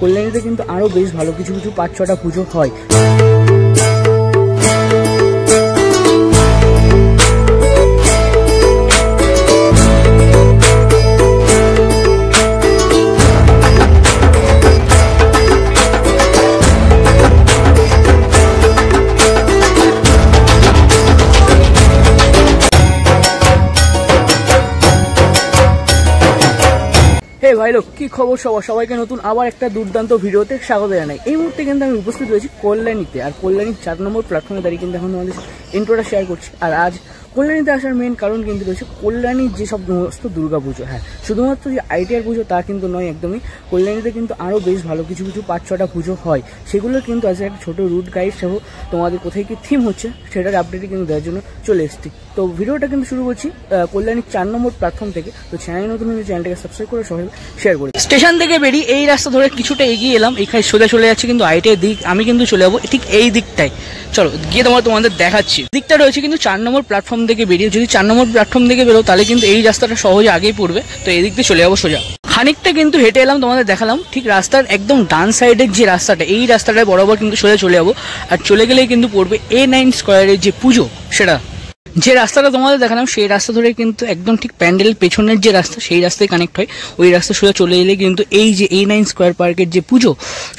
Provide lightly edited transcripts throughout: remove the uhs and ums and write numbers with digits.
কল্যাণীতে কিন্তু আরও বেশ ভালো কিছু কিছু 5-6টা পুজো হয়। হে ভাই লোক, কি খবর সবার? সবাইকে নতুন আবার একটা দুর্দান্ত ভিডিওতে স্বাগত জানাই। এই মুহূর্তে কিন্তু আমি উপস্থিত রয়েছি কল্যাণীতে, আর কল্যাণীর 4 নম্বর প্ল্যাটফর্মে দাঁড়িয়ে কিন্তু এখন তোমাদের ইন্ট্রোটা শেয়ার করছি। আর আজ কল্যাণীতে আসার মেন কারণ কিন্তু রয়েছে কল্যাণীর যে সমস্ত দুর্গা পুজো। হ্যাঁ, শুধুমাত্র যে আইটিআর পুজো তা কিন্তু নয় একদমই। কল্যাণীতে কিন্তু আরও বেশ ভালো কিছু কিছু 5-6টা পুজো হয়। সেগুলোর কিন্তু আজকে একটা ছোটো রুট গাইড সহ তোমাদের কোথায় কি থিম হচ্ছে সেটার আপডেটই কিন্তু দেওয়ার জন্য চলে এসেছি। তো ভিডিওটা কিন্তু শুরু করছি কল্যাণীর 4 নম্বর প্ল্যাটফর্ম থেকে। তো চ্যানেল নতুন হলে চ্যানেলটাকে সাবস্ক্রাইব করে সবাই শেয়ার করি। স্টেশন থেকে বেরিয়ে এই রাস্তা ধরে কিছুটা এগিয়ে এলাম, এখানে সোজা চলে যাচ্ছে কিন্তু আইটিআর দিক। আমি কিন্তু চলে যাবো ঠিক এই দিকটায়। চলো গিয়ে তোমাদের দেখাচ্ছি। দিকটা রয়েছে কিন্তু 4 নম্বর প্ল্যাটফর্ম থেকে বেরিয়ে, যদি 4 নম্বর প্ল্যাটফর্ম থেকে বেরো তাহলে কিন্তু এই রাস্তাটা সহজে আগেই পড়বে। তো এই দিক দিয়ে চলে যাবো সোজা। খানিকটা কিন্তু হেঁটে এলাম, তোমাদের দেখালাম। ঠিক রাস্তার একদম ডান সাইডের যে রাস্তাটা, এই রাস্তাটায় বরাবর কিন্তু সোজা চলে যাবো। আর চলে গেলেই কিন্তু পড়বে A9 স্কোয়ারের যে পুজো, সেটা যে রাস্তাটা তোমাদের দেখালাম সেই রাস্তা ধরে কিন্তু একদম ঠিক প্যান্ডেলের পেছনের যে রাস্তা সেই রাস্তায় কানেক্ট হয়। ওই রাস্তা সোজা চলে এলে কিন্তু এই যে A9 স্কোয়ার পার্কের যে পুজো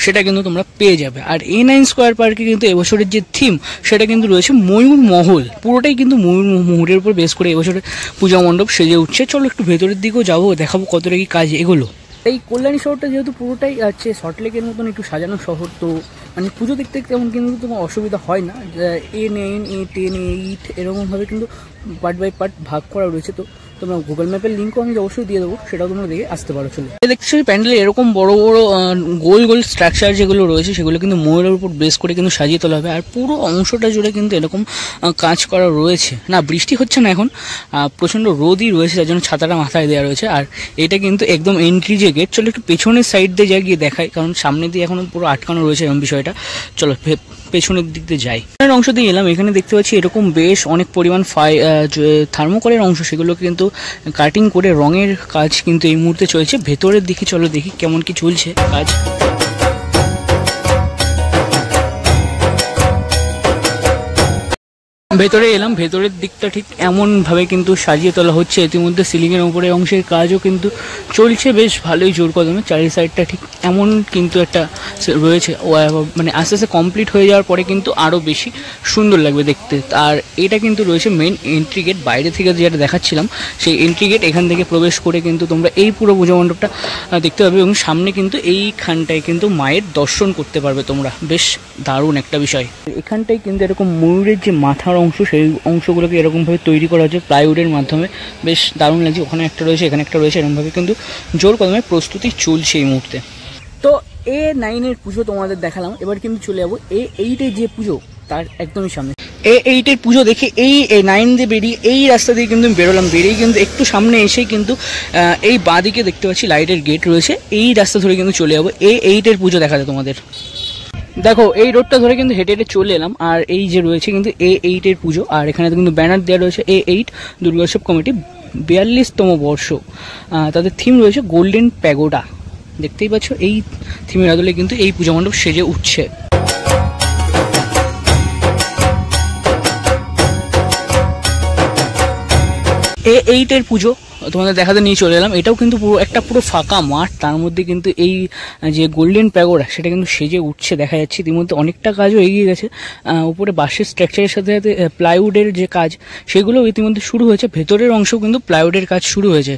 সেটা কিন্তু তোমরা পেয়ে যাবে। আর A9 স্কোয়ার পার্কে কিন্তু এবছরের যে থিম সেটা কিন্তু রয়েছে ময়ূর মহল। পুরোটাই কিন্তু ময়ূরের উপর বেস করে এবছরের পূজা মণ্ডপ সেজে উঠছে। চলো একটু ভেতরের দিকেও যাবো, দেখাবো কতটা কি কাজ এগুলো। এই কল্যাণী শহরটা যেহেতু পুরোটাই আছে সল্টলেকের মতন একটু সাজানো শহর, তো মানে পুজো দেখতে তেমন কিন্তু তোমার অসুবিধা হয় না। A9, A10, A8 এরকমভাবে কিন্তু পার্ট বাই পার্ট ভাগ করা রয়েছে। তো তোমরা গুগল ম্যাপের লিঙ্কও আমি অবশ্যই দিয়ে দেবো, সেটাও তোমরা দেখে আসতে পারো। চলে দেখছি প্যান্ডেলে এরকম বড় বড় গোল গোল স্ট্রাকচার যেগুলো রয়েছে সেগুলো কিন্তু ময়ূরের উপর বেস করে কিন্তু সাজিয়ে তোলা হবে। আর পুরো অংশটা জুড়ে কিন্তু এরকম কাজ করা রয়েছে। না, বৃষ্টি হচ্ছে না এখন, প্রচণ্ড রোদই রয়েছে, যার জন্য ছাতাটা মাথায় দেওয়া রয়েছে। আর এটা কিন্তু একদম এন্ট্রি যে গেট। চলো একটু পেছনের সাইড দিয়ে যাই, গিয়ে দেখাই, কারণ সামনে দিয়ে এখন পুরো আটকানো রয়েছে এরকম বিষয়টা। চলো পেছনের দিক দিয়ে যাই। অংশ দিয়ে এলাম, এখানে দেখতে পাচ্ছি এরকম বেশ অনেক পরিমাণ থার্মোকলের অংশ, সেগুলো কিন্তু কাটিং করে রঙের কাজ কিন্তু এই মুহূর্তে চলছে। ভেতরের দিকে চলো দেখি কেমন কি চলছে কাজ। ভেতরে এলাম, ভেতরের দিকটা ঠিক এমনভাবে কিন্তু সাজিয়ে তোলা হচ্ছে। ইতিমধ্যে সিলিংয়ের উপরে অংশের কাজও কিন্তু চলছে বেশ ভালোই জোর কদমে। চারি সাইডটা ঠিক এমন কিন্তু একটা রয়েছে, মানে আস্তে আস্তে কমপ্লিট হয়ে যাওয়ার পরে কিন্তু আরও বেশি সুন্দর লাগবে দেখতে। আর এটা কিন্তু রয়েছে মেন এন্ট্রি গেট। বাইরে থেকে যেটা দেখাচ্ছিলাম সেই এন্ট্রি গেট, এখান থেকে প্রবেশ করে কিন্তু তোমরা এই পুরো পূজা মণ্ডপটা দেখতে পাবে। এবং সামনে কিন্তু এইখানটায় কিন্তু মায়ের দর্শন করতে পারবে তোমরা। বেশ দারুণ একটা বিষয়। এখানটায় কিন্তু এরকম ময়ূরের যে মাথার অংশ, সেই অংশগুলোকে এরকমভাবে তৈরি করা হচ্ছে প্লাইউডের মাধ্যমে। বেশ দারুণ লাগছে। ওখানে একটা রয়েছে, এখানে একটা রয়েছে, এরকমভাবে কিন্তু জোর কদমে প্রস্তুতি চলছে এই মুহূর্তে। তো A9 এর পুজো তোমাদের দেখালাম, এবার কিন্তু চলে যাবো A8 এর যে পুজো তার একদমই সামনে। A8 এর পুজো দেখে এই A9 দিয়ে বেরিয়ে এই রাস্তা দিয়ে কিন্তু বেরোলাম। বেরিয়ে কিন্তু একটু সামনে এসেই কিন্তু এই বাঁদিকে দেখতে পাচ্ছি লাইটের গেট রয়েছে। এই রাস্তা ধরে কিন্তু চলে যাবো A8 এর পুজো দেখাতে তোমাদের। দেখো এই রোডটা ধরে কিন্তু হেঁটে হেঁটে চলে এলাম। আর এই যে রয়েছে কিন্তু A8 এর পুজো, আর এখানে কিন্তু ব্যানার দেওয়া রয়েছে A8 দুর্গোৎসব কমিটি 42তম বর্ষ। তাদের থিম রয়েছে গোল্ডেন প্যাগোডা। দেখতেই পাচ্ছ এই থিমের আদলে কিন্তু এই পূজা মণ্ডপ সেজে উঠছে। A8 এর পুজো তোমাদের দেখাতে নিয়ে চলে এলাম। এটাও কিন্তু পুরো ফাঁকা মাঠ, তার মধ্যে কিন্তু এই যে গোল্ডেন প্যাগোডা সেটা কিন্তু সেজে উঠছে দেখা যাচ্ছে। ইতিমধ্যে অনেকটা কাজও এগিয়ে গেছে। উপরে বাঁশের স্ট্রাকচারের সাথে সাথে প্লাইউডের যে কাজ সেগুলো ইতিমধ্যে শুরু হয়েছে। ভেতরের অংশও কিন্তু প্লাইউডের কাজ শুরু হয়েছে।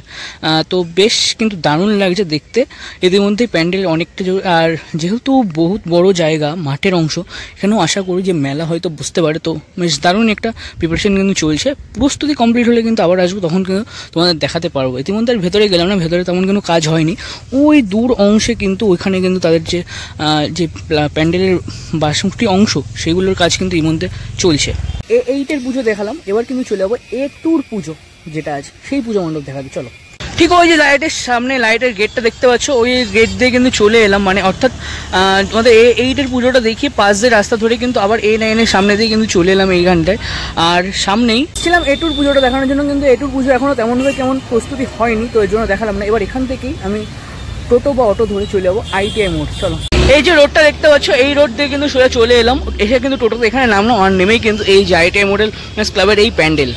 তো বেশ কিন্তু দারুণ লাগছে দেখতে। ইতিমধ্যেই প্যান্ডেল অনেকটা, আর যেহেতু বহুত বড় জায়গা মাঠের অংশ, এখানেও আশা করি যে মেলা হয়তো বুঝতে পারে। তো বেশ দারুণ একটা প্রিপারেশন কিন্তু চলছে। প্রস্তুতি কমপ্লিট হলে কিন্তু আবার আসবো, তখন কিন্তু তোমাদের দেখাতে পারবো। ইতিমধ্যে আর ভেতরে গেলাম না, ভেতরে তেমন কোনো কাজ হয়নি। ওই দূর অংশে কিন্তু ওইখানে কিন্তু তাদের যে প্যান্ডেলের বাসমুখী অংশ সেগুলোর কাজ কিন্তু ইতিমধ্যে চলছে। A8 এর পুজো দেখালাম, এবার কিন্তু চলে যাবো A2 পুজো যেটা আছে সেই পূজা মণ্ডপ দেখাতে। চলো ঠিক ওই যে লাইটের সামনে লাইটের গেটটা দেখতে পাচ্ছ, ওই গেট দিয়ে কিন্তু চলে এলাম। মানে অর্থাৎ তোমাদের A8 এর পুজোটা দেখিয়ে পাশ দিয়ে রাস্তা ধরে কিন্তু আবার A9 এর সামনে দিয়ে কিন্তু চলে এলাম এইখানটায়। আর সামনেই ছিলাম A2 পুজোটা দেখানোর জন্য, কিন্তু A2 পুজো এখনও তেমনভাবে কেমন প্রস্তুতি হয়নি, তো এর জন্য দেখালাম না। এবার এখান থেকেই আমি টোটো বা অটো ধরে চলে যাবো ITI মোড়। চলো, এই যে রোডটা দেখতে পাচ্ছ, এই রোড দিয়ে কিন্তু সোজা চলে এলাম, এসে কিন্তু টোটোতে এখানে নামলাম আর নেমেই কিন্তু এই যে ITI মডেল ক্লাবের এই প্যান্ডেল।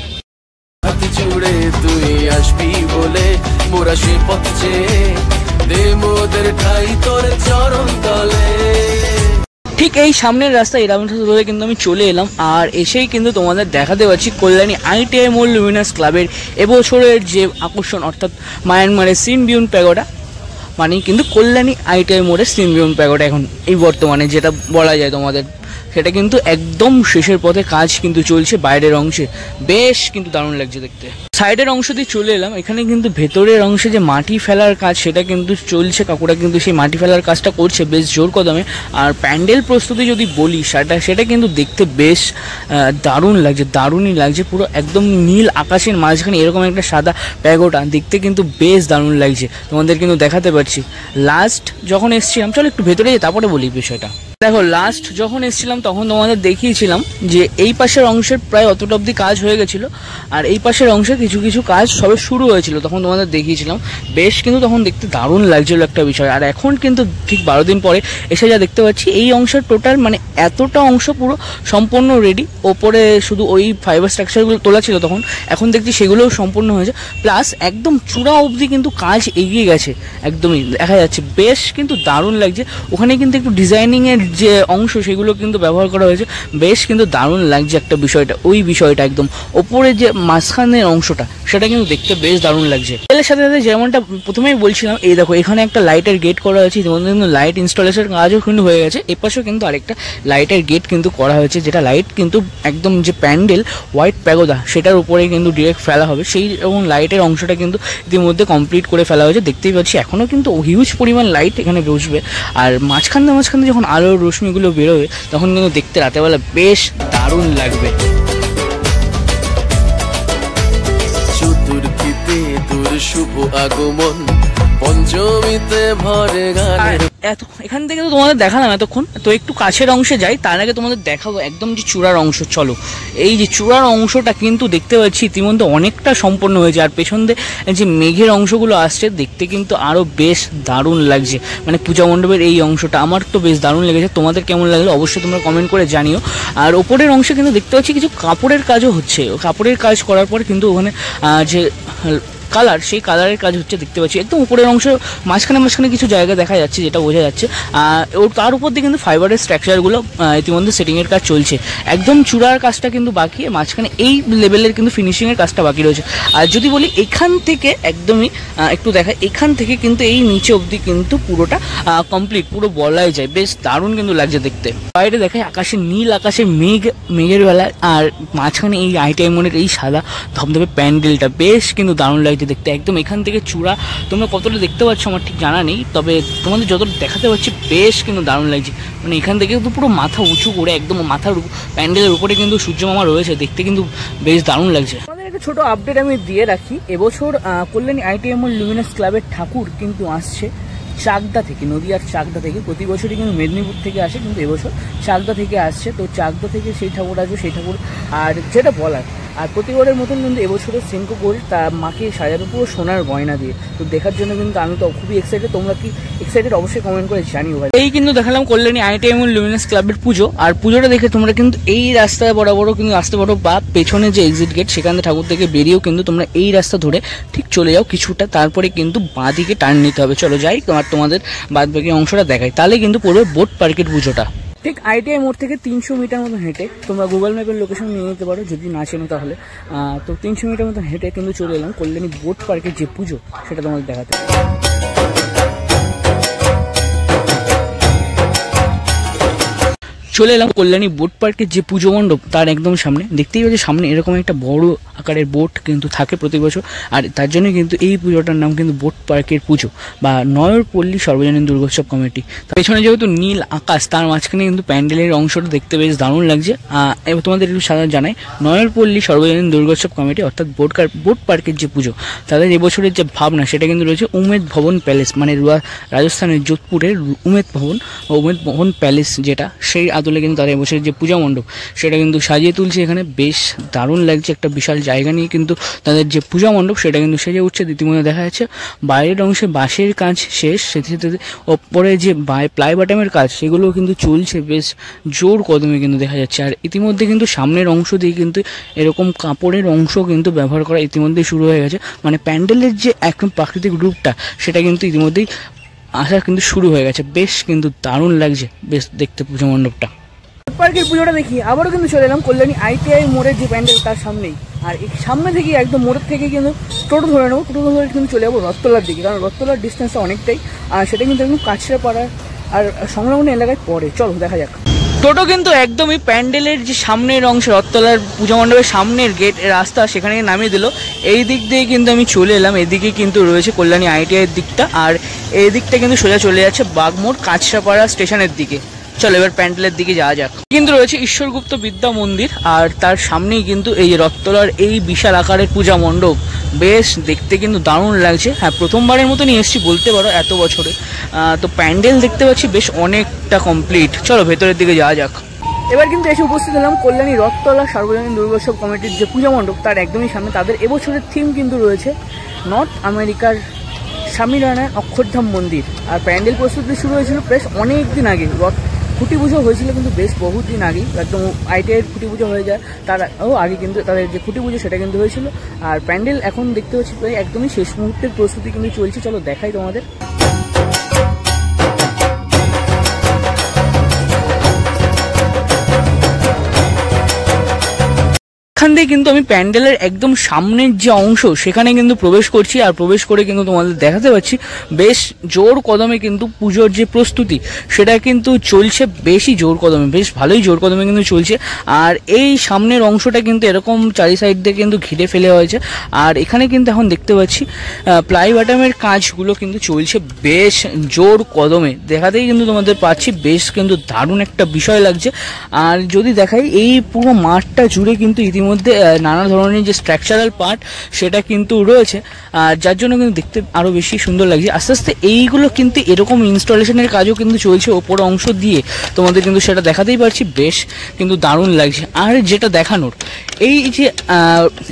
জুড়ে তুই আসবি বলে মোরা সে পথে দে মোদের ঠাই তোর চরণ তলে। ঠিক এই সামনের রাস্তা এরকম ধরে কিন্তু আমি চলে এলাম, আর এসেই কিন্তু তোমাদের দেখাতে পাচ্ছি কল্যাণী ITI মোড় লুমিনাস ক্লাবের এবছরের যে আকর্ষণ, অর্থাৎ মায়ানমারের সিনবিউন প্যাগোডা, মানে কিন্তু কল্যাণী ITI মোড়ের সিনবিউন প্যাগোডা এখন এই বর্তমানে যেটা বলা যায় তোমাদের, সেটা কিন্তু একদম শেষের পথে কাজ কিন্তু চলছে বাইরের অংশে, বেশ কিন্তু দারুণ লাগছে দেখতে। সাইডের অংশ দিয়ে চলে এলাম, এখানে কিন্তু ভেতরের অংশে যে মাটি ফেলার কাজ সেটা কিন্তু চলছে, কাকুরা কিন্তু সেই মাটি ফেলার কাজটা করছে বেশ জোর কদমে। আর প্যান্ডেল প্রস্তুতি যদি বলি সেটা কিন্তু দেখতে বেশ দারুণ লাগছে, দারুণই লাগছে, পুরো একদম নীল আকাশের মাঝখানে এরকম একটা সাদা প্যাগোডা দেখতে কিন্তু বেশ দারুণ লাগছে, তোমাদের কিন্তু দেখাতে পারছি। লাস্ট যখন এসছিলাম, চলো একটু ভেতরে তারপরে বলি বিষয়টা। দেখো, লাস্ট যখন এসেছিলাম তখন তোমাদের দেখিয়েছিলাম যে এই পাশের অংশের প্রায় অতটা অবধি কাজ হয়ে গেছিলো, আর এই পাশের অংশে কিছু কিছু কাজ সবে শুরু হয়েছিল, তখন তোমাদের দেখিয়েছিলাম, বেশ কিন্তু তখন দেখতে দারুণ লাগছিল একটা বিষয়। আর এখন কিন্তু ঠিক 12 দিন পরে এসে যা দেখতে পাচ্ছি, এই অংশের টোটাল মানে এতটা অংশ পুরো সম্পূর্ণ রেডি। ওপরে শুধু ওই ফাইবার স্ট্রাকচারগুলো তোলা ছিল তখন, এখন দেখছি সেগুলোও সম্পূর্ণ হয়েছে, প্লাস একদম চূড়া অবধি কিন্তু কাজ এগিয়ে গেছে, একদমই দেখা যাচ্ছে, বেশ কিন্তু দারুণ লাগছে। ওখানে কিন্তু একটু ডিজাইনিংয়ের যে অংশ সেগুলো কিন্তু ব্যবহার করা হয়েছে, বেশ কিন্তু দারুণ লাগছে একটা বিষয়টা, ওই বিষয়টা একদম ওপরে যে মাঝখানের অংশটা সেটা কিন্তু দেখতে বেশ দারুণ লাগছে। এর সাথে সাথে যেমনটা প্রথমেই বলছিলাম, এই দেখো এখানে একটা লাইটের গেট করা হয়েছে, ইতিমধ্যে কিন্তু লাইট ইনস্টলেশনের কাজও কিন্তু হয়ে গেছে। এপাশেও কিন্তু আরেকটা লাইটের গেট কিন্তু করা হয়েছে, যেটা লাইট কিন্তু একদম যে প্যান্ডেল হোয়াইট প্যাগোডা সেটার উপরে কিন্তু ডিরেক্ট ফেলা হবে, সেই এবং লাইটের অংশটা কিন্তু ইতিমধ্যে কমপ্লিট করে ফেলা হয়েছে, দেখতেই পাচ্ছি। এখনও কিন্তু হিউজ পরিমাণ লাইট এখানে বসবে, আর মাঝখানে যখন আলোর রশ্মিগুলো বেরোবে তখন কিন্তু দেখতে রাতেবেলা বেশ দারুণ লাগবে। চতুর্থীতে তোর শুভ আগমন, পঞ্চমীতে ভরে গানের। এখান থেকে তো তোমাদের দেখালাম এতক্ষণ, তো একটু কাছের অংশে যাই, তার আগে তোমাদের দেখাবো একদম যে চূড়ার অংশ। চলো, এই যে চূড়ার অংশটা কিন্তু দেখতে পাচ্ছি ইতিমধ্যে অনেকটা সম্পন্ন হয়েছে, আর পেছন দিয়ে যে মেঘের অংশগুলো আসছে দেখতে কিন্তু আরও বেশ দারুণ লাগছে, মানে পূজা মণ্ডপের এই অংশটা আমার তো বেশ দারুণ লেগেছে। তোমাদের কেমন লাগলো অবশ্যই তোমরা কমেন্ট করে জানিও। আর ওপরের অংশে কিন্তু দেখতে পাচ্ছি কিছু কাপড়ের কাজও হচ্ছে, কাপড়ের কাজ করার পর কিন্তু ওখানে যে কালার, সেই কালারের কাজ হচ্ছে দেখতে পাচ্ছি। একদম উপরের অংশ মাঝখানে কিছু জায়গা দেখা যাচ্ছে, যেটা বোঝা যাচ্ছে। ওর তার উপর দিয়ে কিন্তু ফাইবারের স্ট্রাকচারগুলো ইতিমধ্যে সেটিংয়ের কাজ চলছে, একদম চূড়ার কাজটা কিন্তু বাকি, মাঝখানে এই লেভেলের কিন্তু ফিনিশিংয়ের কাজটা বাকি রয়েছে। আর যদি বলি এখান থেকে একদমই একটু দেখা, এখান থেকে কিন্তু এই নিচে অবধি কিন্তু পুরোটা কমপ্লিট, পুরো বলাই যায়, বেশ দারুণ কিন্তু লাগছে দেখতে। বাইরে দেখায় আকাশে নীল, আকাশে মেঘের বেলায়, আর মাঝখানে এই ITI মোড়ের এই সাদা ধবধবে প্যান্ডেলটা বেশ কিন্তু দারুণ লাগছে দেখতে। একদম এখান থেকে চূড়া তোমরা কতটা দেখতে পাচ্ছ আমার ঠিক জানা নেই, তবে তোমাদের যতটা দেখাতে পারছি বেশ কিন্তু দারুণ লাগছে। মানে এখান থেকে কিন্তু পুরো মাথা উঁচু করে একদম মাথার প্যান্ডেলের উপরে কিন্তু সূর্যমামা রয়েছে, দেখতে কিন্তু বেশ দারুণ লাগছে। আমাদের একটা ছোট আপডেট আমি দিয়ে রাখি, এবছর কল্যাণী ITI মোড় লুমিনাস ক্লাবের ঠাকুর কিন্তু আসছে চাকদা থেকে, নদীয়ার চাকদা থেকে। প্রতি বছরই কিন্তু মেদিনীপুর থেকে আসে, কিন্তু এবছর চাকদা থেকে আসছে। তো চাকদা থেকে সেই ঠাকুর আসবে, সেই ঠাকুর আর যেটা বলার, আর প্রতিবারের মতন কিন্তু এবছরের সেনকো গোল্ড তার মাকে সাজাবে পুরো সোনার গয়না দিয়ে। তো দেখার জন্য কিন্তু আমি তো খুবই এক্সাইটেড, তোমরা কি এক্সাইটেড অবশ্যই কমেন্ট করে জানিও ভাই। এই কিন্তু দেখালাম কল্যাণী ITI মোড় লুমিনাস ক্লাবের পুজো, আর পুজোটা দেখে তোমরা কিন্তু এই রাস্তায় বরাবরও কিন্তু আসতে পারো, বা পেছনে যে এক্সিট গেট সেখান থেকে ঠাকুর থেকে বেরিয়েও কিন্তু তোমরা এই রাস্তা ধরে ঠিক চলে যাও কিছুটা, তারপরে কিন্তু বাঁ দিকে টার্ন নিতে হবে। চলো যাই, আর তোমাদের বাদ বাকি অংশটা দেখাই, তাহলে কিন্তু পড়বে বোট পার্কের পুজোটা। ঠিক ITI মোড় থেকে 300 মিটার মতো হেঁটে তোমরা গুগল ম্যাপের লোকেশন নিয়ে নিতে পারো যদি না চেনো তাহলে। তো 300 মিটার মতো হেঁটে কিন্তু চলে এলাম কল্যাণী বোট পার্কের যে পুজো সেটা তোমাদের দেখাতে। চলে এলাম কল্যাণী বোট পার্কের যে পুজো মণ্ডপ তার একদম সামনে। দেখতেই পাচ্ছি সামনে এরকম একটা বড় আকারের বোট কিন্তু থাকে প্রতি বছর, আর তার জন্য কিন্তু এই পুজোটার নাম কিন্তু বোট পার্কের পুজো বা নয়রপল্লী সর্বজনীন দুর্গোৎসব কমিটি। পেছনে যেহেতু নীল আকাশ, তার মাঝখানে কিন্তু প্যান্ডেলের অংশটা দেখতে বেশ দারুণ লাগছে। এবার তোমাদের একটু সাধারণ জানাই, নয়রপল্লী সর্বজনীন দুর্গোৎসব কমিটি অর্থাৎ বোট পার্কের যে পুজো, তাদের এবছরের যে ভাবনা সেটা কিন্তু রয়েছে উমেদ ভবন প্যালেস, মানে রাজস্থানের যোধপুরের উমেদ ভবন প্যালেস, যেটা সেই তুলে কিন্তু তারা এবছরের যে পূজা মণ্ডপ সেটা কিন্তু সাজিয়ে তুলছে। এখানে বেশ দারুণ লাগছে, একটা বিশাল জায়গা নিয়ে কিন্তু তাদের যে পূজা মণ্ডপ সেটা কিন্তু সেজে উঠছে। ইতিমধ্যে দেখা যাচ্ছে বাইরের অংশে বাঁশের কাজ শেষ, সাথে ওপরে যে প্লাই বাটামের কাজ সেগুলোও কিন্তু চলছে বেশ জোর কদমে কিন্তু দেখা যাচ্ছে। আর ইতিমধ্যে কিন্তু সামনের অংশ দিয়ে কিন্তু এরকম কাপড়ের অংশ কিন্তু ব্যবহার করা ইতিমধ্যেই শুরু হয়ে গেছে, মানে প্যান্ডেলের যে একদম প্রাকৃতিক রূপটা সেটা কিন্তু ইতিমধ্যেই আসা কিন্তু শুরু হয়ে গেছে। বেশ কিন্তু দারুণ লাগছে বেশ দেখতে পুজো মণ্ডপটা। পার্কের পুজোটা দেখি আবারও কিন্তু চলে এলাম কল্যাণী ITI মোড়ের যে প্যান্ডেল তার সামনেই। আর এই সামনে থেকে একদম মোড়ের থেকে কিন্তু টোটো ধরে নেবো, টোটো ধরে কিন্তু চলে যাবো রথতলার দিকে, কারণ রথতলার ডিস্টেন্সটা অনেকটাই, আর সেটা কিন্তু একদম কাছড়াপাড়া আর সংলগ্ন এলাকায় পড়ে। চলো দেখা যাক। টোটো কিন্তু একদমই প্যান্ডেলের যে সামনের অংশ রথতলার পূজা মণ্ডপের সামনের গেট রাস্তা সেখানে নামিয়ে দিল। এই দিক দিয়ে কিন্তু আমি চলে এলাম, এদিকে কিন্তু রয়েছে কল্যাণী ITI এর দিকটা, আর এই দিকটা কিন্তু সোজা চলে যাচ্ছে বাগমোড় কাছড়াপাড়া স্টেশনের দিকে। চলো এবার প্যান্ডেলের দিকে যাওয়া যাক। কিন্তু রয়েছে ঈশ্বরগুপ্ত বিদ্যা মন্দির, আর তার সামনেই কিন্তু এই রথতলার এই বিশাল আকারের পূজা মণ্ডপ। বেশ দেখতে কিন্তু দারুণ লাগছে। হ্যাঁ, প্রথমবারের মতনই এসছি বলতে পারো এত বছরে। তো প্যান্ডেল দেখতে পাচ্ছি বেশ অনেকটা কমপ্লিট। চলো ভেতরের দিকে যাওয়া যাক। এবার কিন্তু এসে উপস্থিত হলাম কল্যাণী রথতলা সার্বজনীন দুর্গোৎসব কমিটির যে পূজা মণ্ডপ তার একদমই সামনে। তাদের এবছরের থিম কিন্তু রয়েছে নর্থ আমেরিকার স্বামীনারায়ণ অক্ষরধাম মন্দির। আর প্যান্ডেল প্রস্তুতি শুরু হয়েছিল বেশ অনেক দিন আগে, খুঁটি পুজো হয়েছিল কিন্তু বেশ বহু দিন আগেই, একদম ITI খুঁটি পুজো হয়ে যায় তার আগে কিন্তু তাদের যে খুঁটি পুজো সেটা কিন্তু হয়েছিল। আর প্যান্ডেল এখন দেখতে পাচ্ছি প্রায় একদমই শেষ মুহূর্তের প্রস্তুতি কিন্তু চলছে। চলো দেখাই তোমাদের। এখান থেকে কিন্তু আমি প্যান্ডেলের একদম সামনের যে অংশ সেখানে কিন্তু প্রবেশ করছি, আর প্রবেশ করে কিন্তু তোমাদের দেখাতে পাচ্ছি বেশ জোর কদমে কিন্তু পুজোর যে প্রস্তুতি সেটা কিন্তু চলছে, বেশি জোর কদমে, বেশ ভালোই জোর কদমে কিন্তু চলছে। আর এই সামনের অংশটা কিন্তু এরকম চারি সাইড দিয়ে কিন্তু ঘিরে ফেলে হয়েছে। আর এখানে কিন্তু এখন দেখতে পাচ্ছি প্লাই বাটামের কাজগুলো কিন্তু চলছে বেশ জোর কদমে, দেখাতেই কিন্তু তোমাদের পাচ্ছি বেশ কিন্তু দারুণ একটা বিষয় লাগছে। আর যদি দেখাই এই পুরো মাঠটা জুড়ে কিন্তু ইতিমধ্যে নানা ধরনের যে স্ট্রাকচারাল পার্ট সেটা কিন্তু রয়েছে, আর যার জন্য কিন্তু দেখতে আরো বেশি সুন্দর লাগছে। আস্তে আস্তে এইগুলো কিন্তু এরকম ইনস্টলেশনের কাজও কিন্তু চলছে ওপর অংশ দিয়ে, তোমাদের কিন্তু সেটা দেখাতেই পারছি, বেশ কিন্তু দারুণ লাগছে। আর যেটা দেখানোর এই যে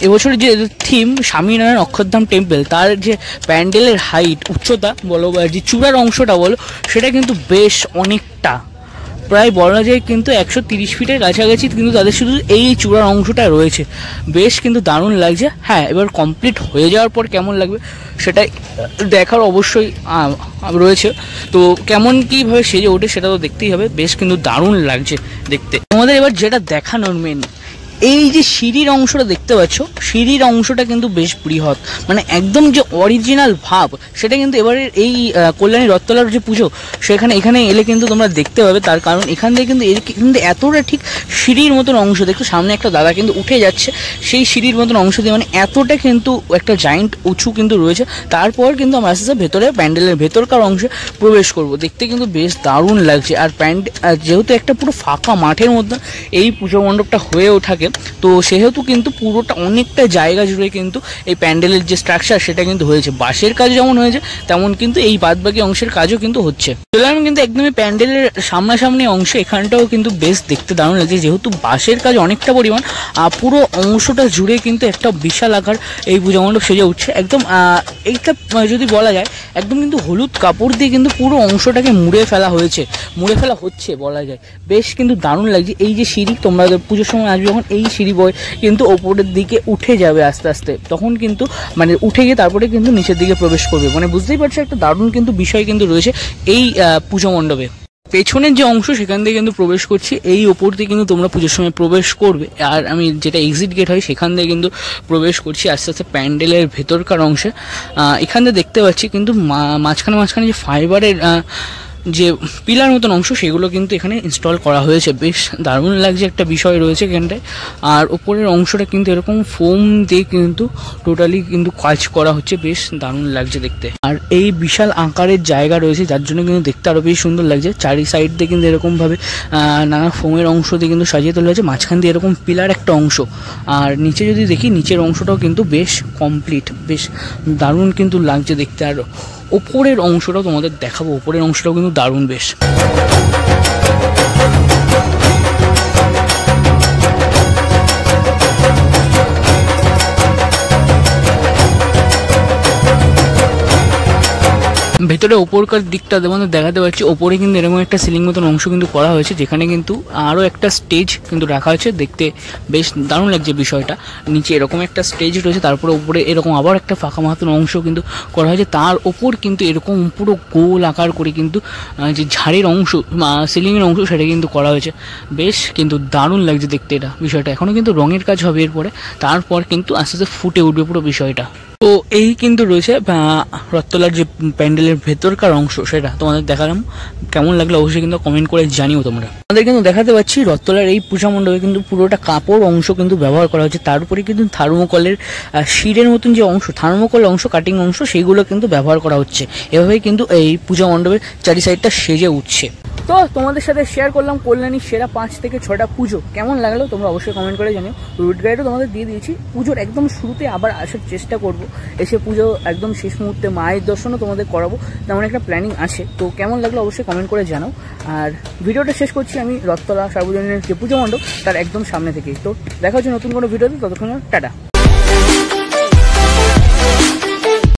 এবছরের যে থিম স্বামীনারায়ণ অক্ষরধাম টেম্পল, তার যে প্যান্ডেলের হাইট উচ্চতা বলো বা যে চূড়ার অংশটা বলো সেটা কিন্তু বেশ অনেকটা, প্রায় বলা যায় কিন্তু 130 ফিটের কাছাকাছি কিন্তু তাদের শুধু এই চূড়ার অংশটা রয়েছে। বেশ কিন্তু দারুণ লাগছে। হ্যাঁ, এবার কমপ্লিট হয়ে যাওয়ার পর কেমন লাগবে সেটাই দেখার অবশ্যই রয়েছে। তো কেমন কীভাবে সেজে ওঠে সেটা তো দেখতেই হবে। বেশ কিন্তু দারুণ লাগছে দেখতে। আমাদের এবার যেটা দেখানোর মেন এই যে সিঁড়ির অংশটা দেখতে পাচ্ছ, সিঁড়ির অংশটা কিন্তু বেশ বৃহৎ, মানে একদম যে অরিজিনাল ভাব সেটা কিন্তু এবারে এই কল্যাণী রথতলার যে পুজো সেখানে এখানে এলে কিন্তু তোমরা দেখতে পাবে। তার কারণ এখান থেকে কিন্তু এতটা ঠিক সিঁড়ির মতন অংশ দেখো, সামনে একটা দাদা কিন্তু উঠে যাচ্ছে সেই সিঁড়ির মতন অংশ দিয়ে, মানে এতটা কিন্তু একটা জায়েন্ট উঁচু কিন্তু রয়েছে। তারপর কিন্তু আমরা আস্তে আস্তে ভেতরে প্যান্ডেলের ভেতরকার অংশে প্রবেশ করব। দেখতে কিন্তু বেশ দারুণ লাগছে। আর যেহেতু একটা পুরো ফাঁকা মাঠের মধ্যে এই পুজো মণ্ডপটা হয়ে ওঠাকে, তো সেহেতু কিন্তু পুরোটা অনেকটা জায়গা জুড়ে কিন্তু এই প্যান্ডেলের যে স্ট্রাকচার সেটা কিন্তু হয়েছে। বাঁশের কাজ যেমন হয়েছে তেমন কিন্তু এই বাদবাকি অংশের কাজও কিন্তু হচ্ছে। আমি কিন্তু একদমই প্যান্ডেলের সামনাসামনি অংশ, এখানটাও কিন্তু বেশ দেখতে দারুণ লাগছে, যেহেতু বাঁশের কাজ অনেকটা পরিমাণ পুরো অংশটা জুড়ে কিন্তু একটা বিশাল আকার এই পূজা মণ্ডপ সেজে উঠছে। একদম এইটা যদি বলা যায় একদম কিন্তু হলুদ কাপড় দিয়ে কিন্তু পুরো অংশটাকে মুড়ে ফেলা হচ্ছে বলা যায়। বেশ কিন্তু দারুণ লাগছে। এই যে সিঁড়ি, তোমরা পুজোর সময় আসবে যখন এই সিঁড়ি বয়ে কিন্তু ওপরের দিকে উঠে যাবে আস্তে আস্তে, তখন কিন্তু মানে উঠে গিয়ে তারপরে কিন্তু নিচের দিকে প্রবেশ করবে, মানে বুঝতেই পারছো একটা দারুণ কিন্তু বিষয় কিন্তু রয়েছে এই পুজো মণ্ডপে। পেছনের যে অংশ সেখান থেকে কিন্তু প্রবেশ করছি, এই ওপর দিয়ে কিন্তু তোমরা পুজোর সময় প্রবেশ করবে। আর আমি যেটা এক্সিট গেট হয় সেখান থেকে কিন্তু প্রবেশ করছি আস্তে আস্তে প্যান্ডেলের ভেতরকার অংশে। এখান থেকে দেখতে পাচ্ছি কিন্তু মাঝখানে যে ফাইবারের যে পিলার মতন অংশ সেগুলো কিন্তু এখানে ইনস্টল করা হয়েছে। বেশ দারুণ লাগছে একটা বিষয় রয়েছে এখানটায়। আর ওপরের অংশটা কিন্তু এরকম ফোম দিয়ে কিন্তু টোটালি কিন্তু কাজ করা হচ্ছে, বেশ দারুণ লাগছে দেখতে। আর এই বিশাল আকারের জায়গা রয়েছে যার জন্য কিন্তু দেখতে আরও বেশ সুন্দর লাগছে। চারি সাইড দিয়ে কিন্তু এরকমভাবে নানা ফোমের অংশ দিয়ে কিন্তু সাজিয়ে তোলা হয়েছে, মাঝখান দিয়ে এরকম পিলার একটা অংশ। আর নিচে যদি দেখি নিচের অংশটাও কিন্তু বেশ কমপ্লিট, বেশ দারুণ কিন্তু লাগছে দেখতে। আর ওপরের অংশটাও তোমাদের দেখাবো, ওপরের অংশটাও কিন্তু দারুণ বেশ। ভেতরে ওপরকার দিকটা তোমাদের দেখাতে পাচ্ছি, ওপরে কিন্তু এরকম একটা সিলিং মতন অংশ কিন্তু করা হয়েছে, যেখানে কিন্তু আরও একটা স্টেজ কিন্তু রাখা হয়েছে। দেখতে বেশ দারুণ লাগছে বিষয়টা। নিচে এরকম একটা স্টেজ রয়েছে, তারপরে উপরে এরকম আবার একটা ফাঁকা মতন অংশ কিন্তু করা হয়েছে। তার ওপর কিন্তু এরকম পুরো গোল আকার করে কিন্তু যে ঝাড়ের অংশ, সিলিংয়ের অংশ, সেটা কিন্তু করা হয়েছে। বেশ কিন্তু দারুণ লাগছে দেখতে এটা বিষয়টা। এখনও কিন্তু রঙের কাজ হবে এরপরে, তারপর কিন্তু আস্তে আস্তে ফুটে উঠবে পুরো বিষয়টা। তো এই কিন্তু রয়েছে রথতলার যে প্যান্ডেলের ভেতরকার অংশ, সেটা তোমাদের দেখালাম। কেমন লাগলো অবশ্যই কিন্তু কমেন্ট করে জানিও তোমরা। আমাদের কিন্তু দেখাতে পাচ্ছি রথতলার এই পূজা মণ্ডপে কিন্তু পুরোটা কাপড় অংশ কিন্তু ব্যবহার করা হচ্ছে। তার উপরে কিন্তু থার্মোকলের শিরের মতন যে অংশ, থার্মোকল অংশ, কাটিং অংশ, সেইগুলো কিন্তু ব্যবহার করা হচ্ছে। এভাবেই কিন্তু এই পূজা মণ্ডপের চারি সাইডটা সেজে উঠছে। তো তোমাদের সাথে শেয়ার করলাম কল্যাণীর সেরা 5 থেকে 6টা পুজো। কেমন লাগলো তোমরা অবশ্যই কমেন্ট করে জানিও। রুট গাইডও তোমাদের দিয়ে দিয়েছি। পুজোর একদম শুরুতে আবার আসার চেষ্টা করব, এসে পুজো একদম শেষ মুহূর্তে মায়ের দর্শনও তোমাদের করাবো, তেমন একটা প্ল্যানিং আছে। তো কেমন লাগলো অবশ্যই কমেন্ট করে জানাও। আর ভিডিওটা শেষ করছি আমি রথতলা সার্বজনীনের যে পুজো মণ্ডপ তার একদম সামনে থেকেই। তো দেখা হচ্ছে নতুন কোনো ভিডিওতে, ততক্ষণ টাটা।